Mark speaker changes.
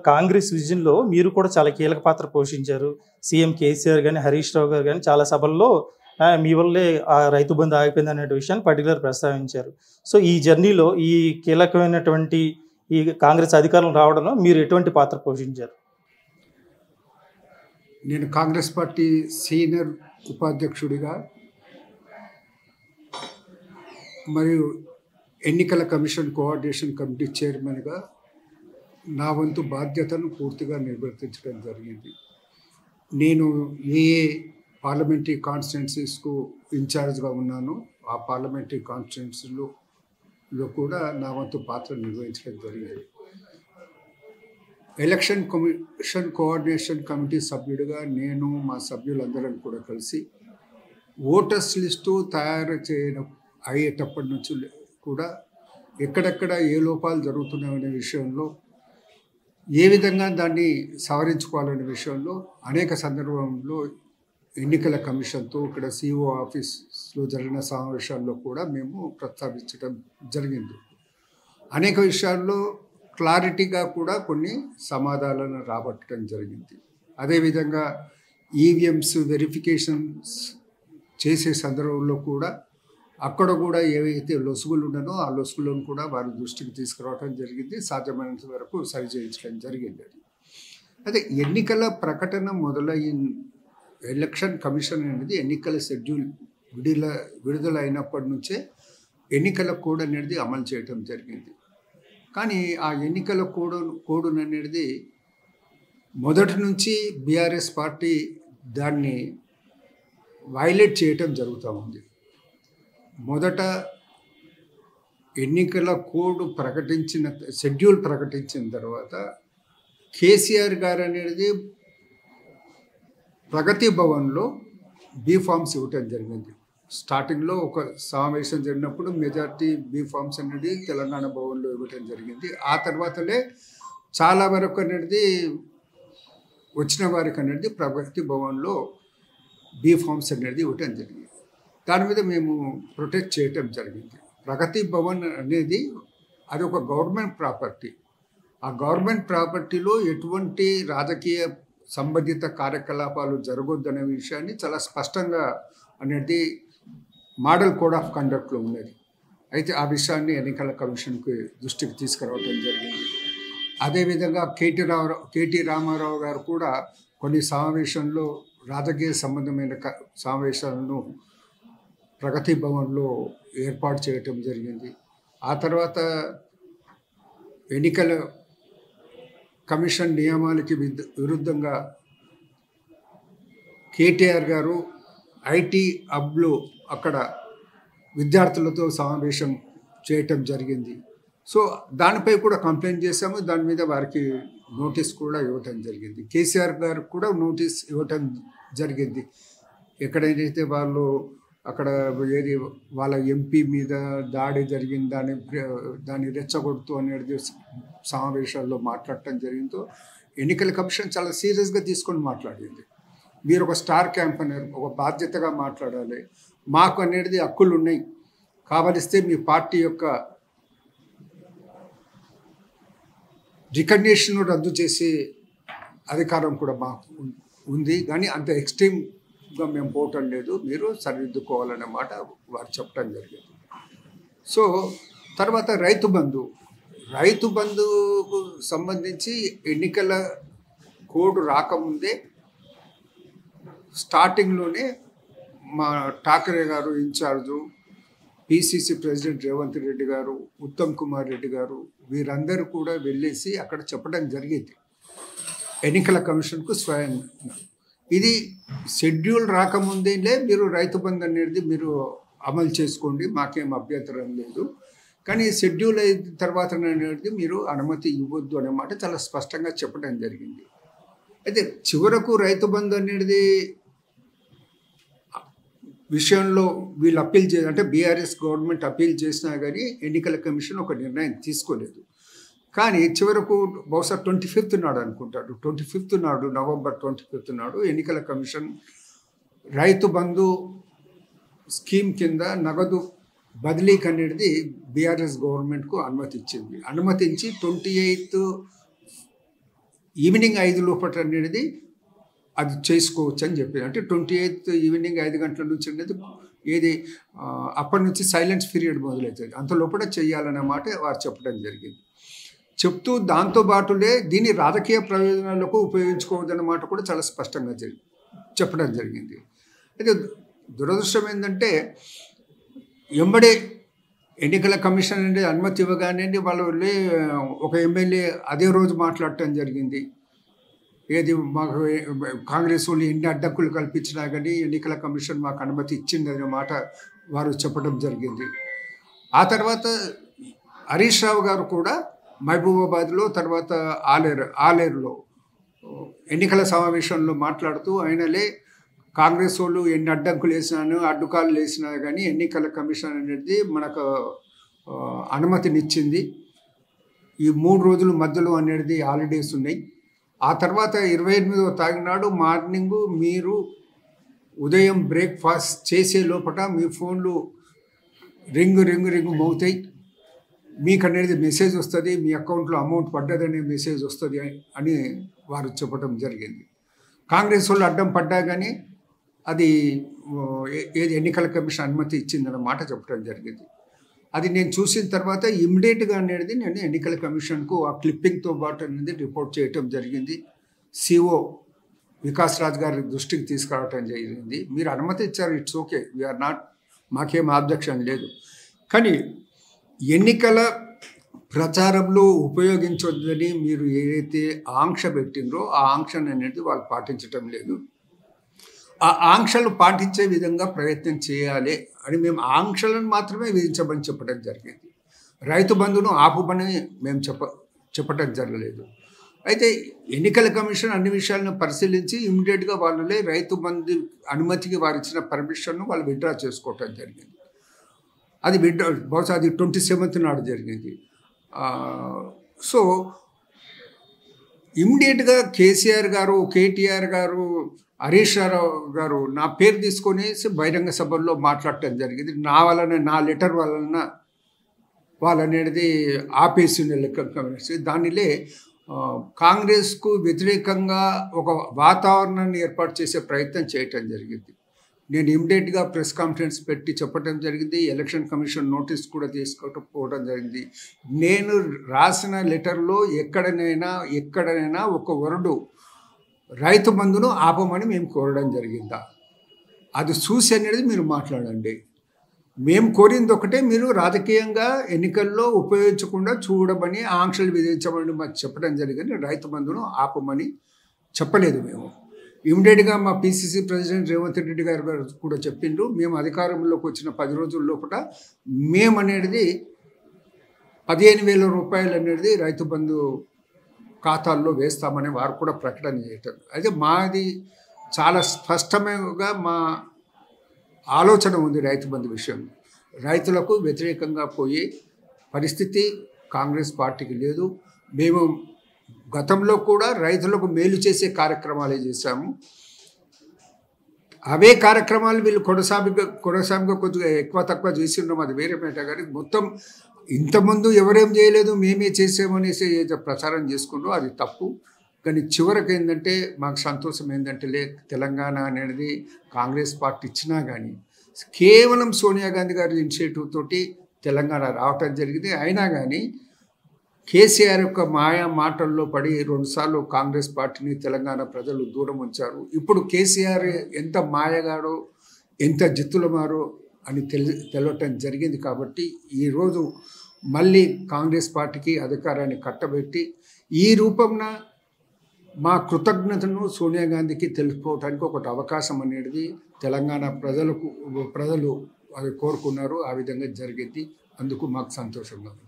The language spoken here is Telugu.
Speaker 1: కాంగ్రెస్ విజన్‌లో మీరు కూడా చాలా కీలక పాత్ర పోషించారు. సీఎం కేసీఆర్ గాని, హరీష్ రావు గారు గాని చాలా సభల్లో మీ వల్లే రైతు బంధు ఆగిపోయిందనే విషయాన్ని పర్టిక్యులర్ ప్రస్తావించారు. సో, ఈ జర్నీలో ఈ కీలకమైనటువంటి ఈ కాంగ్రెస్ అధికారం రావడంలో మీరు ఎటువంటి పాత్ర పోషించారు?
Speaker 2: నేను కాంగ్రెస్ పార్టీ సీనియర్ ఉపాధ్యక్షుడిగా మరియు ఎన్నికల కమిషన్ కోఆర్డినేషన్ కమిటీ చైర్మన్గా నా వంతు బాధ్యతను పూర్తిగా నిర్వర్తించడం జరిగింది. నేను ఏ పార్లమెంటరీ కాన్స్టిట్యున్సీస్కు ఇన్ఛార్జ్గా ఉన్నానో ఆ పార్లమెంటరీ కాన్స్టిట్యున్సీలో కూడా నా వంతు పాత్ర నిర్వహించడం జరిగింది. ఎలక్షన్ కమిషన్ కోఆర్డినేషన్ కమిటీ సభ్యుడిగా నేను మా సభ్యులందరం కూడా కలిసి ఓటర్స్ లిస్టు తయారు అయ్యేటప్పటి నుంచి కూడా ఎక్కడెక్కడ ఏ లోపాలు జరుగుతున్నాయనే విషయంలో ఏ విధంగా దాన్ని సవరించుకోవాలనే విషయంలో అనేక సందర్భంలో ఎన్నికల కమిషన్తో ఇక్కడ సిఓ ఆఫీస్లో జరిగిన సమావేశాల్లో కూడా మేము ప్రస్తావించడం జరిగింది. అనేక విషయాల్లో క్లారిటీగా కూడా కొన్ని సమాధానాలను రాబట్టడం జరిగింది. అదేవిధంగా ఈవీఎంస్ వెరిఫికేషన్స్ చేసే సందర్భంలో కూడా అక్కడ కూడా ఏవైతే లొసుగులు ఉన్నానో ఆ లొసుగులను కూడా వారి దృష్టికి తీసుకురావడం జరిగింది. సాధ్యమైనంత వరకు సరి చేయించడం జరిగింది. అదే ఎన్నికల ప్రకటన మొదలైన ఎలక్షన్ కమిషన్ అనేది ఎన్నికల షెడ్యూల్ విడుదల అయినప్పటి నుంచే ఎన్నికల కోడ్ అనేది అమలు చేయటం జరిగింది. కానీ ఆ ఎన్నికల కోడ్ అనేది మొదటి నుంచి బీఆర్ఎస్ పార్టీ దాన్ని వైలేట్ చేయటం జరుగుతూ ఉంది. మొదట ఎన్నికల కోడ్ షెడ్యూల్ ప్రకటించిన తర్వాత కేసీఆర్ గారు అనేది ప్రగతి భవన్లో బీ ఫామ్స్ ఇవ్వటం జరిగింది. స్టార్టింగ్లో ఒక సమావేశం జరిగినప్పుడు మెజార్టీ బీ ఫామ్స్ అనేది తెలంగాణ భవన్లో ఇవ్వటం జరిగింది. ఆ తర్వాతనే చాలా వరకు అనేది వచ్చిన వారికి అనేది ప్రగతి భవన్లో బీ ఫామ్స్ అనేది ఇవ్వటం జరిగింది. దాని మీద మేము ప్రొటెక్ట్ చేయటం జరిగింది. ప్రగతి భవన్ అనేది అది ఒక గవర్నమెంట్ ప్రాపర్టీ. ఆ గవర్నమెంట్ ప్రాపర్టీలో ఎటువంటి రాజకీయ సంబంధిత కార్యకలాపాలు జరగొద్దనే విషయాన్ని చాలా స్పష్టంగా అనేది మోడల్ కోడ్ ఆఫ్ కండక్ట్లో ఉన్నది. అయితే ఆ విషయాన్ని ఎన్నికల కమిషన్కి దృష్టికి తీసుకురావడం జరిగింది. అదేవిధంగా కేటీ రామారావు గారు కూడా కొన్ని సమావేశంలో రాజకీయ సంబంధమైన సమావేశాలను ప్రగతి భవన్లో ఏర్పాటు చేయటం జరిగింది. ఆ తర్వాత ఎన్నికల కమిషన్ నియమాలకి విరుద్ధంగా కేటీఆర్ గారు ఐటీ హబ్లో అక్కడ విద్యార్థులతో సమావేశం చేయటం జరిగింది. సో దానిపై కూడా కంప్లైంట్ చేశాము. దాని మీద వారికి నోటీస్ కూడా ఇవ్వటం జరిగింది. కేసీఆర్ గారు కూడా నోటీస్ ఇవ్వటం జరిగింది. ఎక్కడైతే వాళ్ళు అక్కడ ఏది వాళ్ళ ఎంపీ మీద దాడి జరిగింది దాన్ని రెచ్చగొడుతూ అనేది సమావేశాల్లో మాట్లాడటం జరిగిందో ఎన్నికల కమిషన్ చాలా సీరియస్గా తీసుకొని మాట్లాడింది. మీరు ఒక స్టార్ క్యాంపెయినర్, ఒక బాధ్యతగా మాట్లాడాలి, మాకు అనేది హక్కులు ఉన్నాయి, కావలిస్తే మీ పార్టీ యొక్క రికగ్నిషన్ రద్దు చేసే అధికారం కూడా మాకు ఉంది, కానీ అంత ఎక్స్ట్రీమ్గా మేము పోవటం లేదు, మీరు సరిదిద్దుకోవాలనే మాట వారు చెప్పడం జరిగింది. సో తర్వాత రైతు బంధుకు సంబంధించి ఎన్నికల కోడ్ రాకముందే స్టార్టింగ్లోనే మా ఠాకరే గారు in charge, PCC president Revanth Reddy గారు, ఉత్తమ్ కుమార్ రెడ్డి గారు వీరందరూ కూడా వెళ్ళేసి అక్కడ చెప్పడం జరిగింది ఎన్నికల కమిషన్కు స్వయంగా. ఇది షెడ్యూల్ రాకముందేలే మీరు రైతు బంధు అనేది మీరు అమలు చేసుకోండి, మాకేం అభ్యంతరం లేదు, కానీ షెడ్యూల్ అయిన తర్వాత అనేది మీరు అనుమతి ఇవ్వద్దు అనే మాట చాలా స్పష్టంగా చెప్పడం జరిగింది. అయితే చివరకు రైతు బంధు అనేది విషయంలో వీళ్ళు అప్పీల్ అంటే బీఆర్ఎస్ గవర్నమెంట్ అప్పీల్ చేసినా కానీ ఎన్నికల కమిషన్ ఒక నిర్ణయం తీసుకోలేదు. కానీ చివరకు బహుశా 25th నాడు అనుకుంటాడు, 25th నాడు, నవంబర్ 25th నాడు ఎన్నికల కమిషన్ రైతు బంధు స్కీమ్ కింద నగదు బదిలీకి అనేది బీఆర్ఎస్ గవర్నమెంట్కు అనుమతి ఇచ్చింది. అనుమతించి 28 ఈవినింగ్ 5 లోపల అనేది అది చేసుకోవచ్చు అని చెప్పింది. అంటే 28th ఈవినింగ్ 5 గంటల నుంచి అనేది ఏది అప్పటి నుంచి సైలెన్స్ పీరియడ్ మొదలవుతుంది, అంత లోపల చేయాలనే మాట వారు చెప్పడం జరిగింది. చెప్తూ దాంతోపాటులే దీన్ని రాజకీయ ప్రయోజనాలకు ఉపయోగించుకోవద్దన్న మాట కూడా చాలా స్పష్టంగా చెప్పడం జరిగింది. అయితే దురదృష్టం ఏంటంటే ఎంబడే ఎన్నికల కమిషన్ అనేది అనుమతి ఇవ్వగానే వాళ్ళు ఒక ఎమ్మెల్యే అదే రోజు మాట్లాడటం జరిగింది. ఏది మాకు కాంగ్రెస్ వాళ్ళు ఎన్ని అడ్డంకులు కల్పించినా కానీ ఎన్నికల కమిషన్ మాకు అనుమతి ఇచ్చిందనే మాట వారు చెప్పడం జరిగింది. ఆ తర్వాత హరీష్ రావు గారు కూడా మహబూబాబాద్లో తర్వాత ఆలేరులో ఎన్నికల సమావేశంలో మాట్లాడుతూ ఆయనలే కాంగ్రెస్ వాళ్ళు ఎన్ని అడ్డంకులు వేసినాను అడ్డుకాలు వేసినా కానీ ఎన్నికల కమిషన్ అనేది మనకు అనుమతినిచ్చింది. ఈ 3 రోజుల మధ్యలో అనేది హాలిడేస్ ఉన్నాయి. ఆ తర్వాత 28వ తారీఖు మార్నింగు మీరు ఉదయం బ్రేక్ఫాస్ట్ చేసే లోపల మీ ఫోన్లు రింగు మోగుతాయి, మీకు అనేది మెసేజ్ వస్తుంది, మీ అకౌంట్లో అమౌంట్ పడ్డదనే మెసేజ్ వస్తుంది అని వారు చెప్పడం జరిగింది. కాంగ్రెస్ వాళ్ళు అడ్డం పడ్డా కానీ అది ఏది ఎన్నికల కమిషన్ అనుమతి ఇచ్చిందన్న మాట చెప్పడం జరిగింది. అది నేను చూసిన తర్వాత ఇమ్మీడియట్గా అనేది నేను ఎన్నికల కమిషన్కు ఆ క్లిప్పింగ్తో పాటు అనేది రిపోర్ట్ చేయటం జరిగింది. సిఓ వికాస్ రాజ్ గారి దృష్టికి తీసుకురావటం జరిగింది. మీరు అనుమతి ఇచ్చారు, ఇట్స్ ఓకే, వీఆర్ నాట్, మాకేం ఆబ్జెక్షన్ లేదు. కానీ ఎన్నికల ప్రచారంలో ఉపయోగించొద్దని మీరు ఏదైతే ఆంక్ష పెట్టిండ్రో ఆ ఆంక్షను అనేది వాళ్ళు పాటించటం లేదు. ఆ ఆంక్షలు పాటించే విధంగా ప్రయత్నం చేయాలి అని మేము ఆంక్షలను మాత్రమే విధించమని చెప్పడం జరిగింది. రైతు బంధును ఆపుమని మేము చెప్పడం జరగలేదు. అయితే ఎన్నికల కమిషన్ అన్ని విషయాలను పరిశీలించి ఇమ్మీడియట్గా వాళ్ళే రైతు బంధు అనుమతికి వారు ఇచ్చిన పర్మిషన్ను వాళ్ళు విత్డ్రా చేసుకోవటం జరిగింది. అది బహుశా అది 27th నాడు జరిగింది. సో ఇమ్మీడియట్గా కేసీఆర్ గారు, కేటీఆర్ గారు, హరీష్ రావు గారు నా పేరు తీసుకొని బహిరంగ సభల్లో మాట్లాడటం జరిగింది. నా వలన, నా లెటర్ వలన వాళ్ళనేది ఆపేసిన లెక్క దానిలే కాంగ్రెస్కు వ్యతిరేకంగా ఒక వాతావరణాన్ని ఏర్పాటు చేసే ప్రయత్నం చేయటం జరిగింది. నేను ఇమ్మీడియట్గా ప్రెస్ కాన్ఫరెన్స్ పెట్టి చెప్పడం జరిగింది. ఎలక్షన్ కమిషన్ నోటీస్ కూడా తీసుకోవడం జరిగింది. నేను రాసిన లెటర్లో ఎక్కడనైనా ఒక వర్డు రైతు బంధును ఆపమని మేము కోరడం జరిగిందా, అది చూసి అనేది మీరు మాట్లాడండి. మేము కోరింది ఒకటే, మీరు రాజకీయంగా ఎన్నికల్లో ఉపయోగించకుండా చూడమని ఆంక్షలు విధించమని మాకు చెప్పడం జరిగింది. రైతు బంధును ఆపమని చెప్పలేదు మేము. ఇమ్మీడియట్గా మా పిసిసి ప్రెసిడెంట్ రేవంత్ రెడ్డి గారు కూడా చెప్పిండ్రు, మేము అధికారంలోకి వచ్చిన 10 రోజుల లోపల మేము అనేది 15,000 రూపాయలు అనేది రైతు బంధు ఖాతాల్లో వేస్తామని వారు కూడా ప్రకటన చేయటం. అయితే మాది చాలా స్పష్టంగా మా ఆలోచన ఉంది రైతు బంధు విషయం. రైతులకు వ్యతిరేకంగా పోయే పరిస్థితి కాంగ్రెస్ పార్టీకి లేదు. మేము గతంలో కూడా రైతులకు మేలు చేసే కార్యక్రమాలే చేశాము. అవే కార్యక్రమాలు వీళ్ళు కొనసాగిగా కొద్దిగా ఎక్కువ తక్కువ చేసి ఉన్నాం, అది వేరే మాట. కానీ మొత్తం ఇంతకుముందు ఎవరేం చేయలేదు మేమే చేసామనేసి ప్రచారం చేసుకుంటూ అది తప్పు. కానీ చివరికి ఏంటంటే మాకు సంతోషం ఏంటంటే తెలంగాణ అనేది కాంగ్రెస్ పార్టీ ఇచ్చినా కానీ కేవలం సోనియా గాంధీ గారి ఇనిషియేటివ్ తోటి తెలంగాణ రావటం జరిగింది. అయినా కానీ కేసీఆర్ యొక్క మాయా మాటల్లో పడి 2 సార్లు కాంగ్రెస్ పార్టీని తెలంగాణ ప్రజలు దూరం ఉంచారు. ఇప్పుడు కేసీఆర్ ఎంత మాయగాడో ఎంత జిత్తులమారో అని తెలవటం జరిగింది. కాబట్టి ఈరోజు మళ్ళీ కాంగ్రెస్ పార్టీకి అధికారాన్ని కట్టబెట్టి ఈ రూపంన మా కృతజ్ఞతను సోనియా గాంధీకి తెలుసుకోవడానికి ఒకటి అవకాశం అనేది తెలంగాణ ప్రజలు అది కోరుకున్నారు. ఆ విధంగా జరిగింది. అందుకు మాకు సంతోషంగా ఉంది.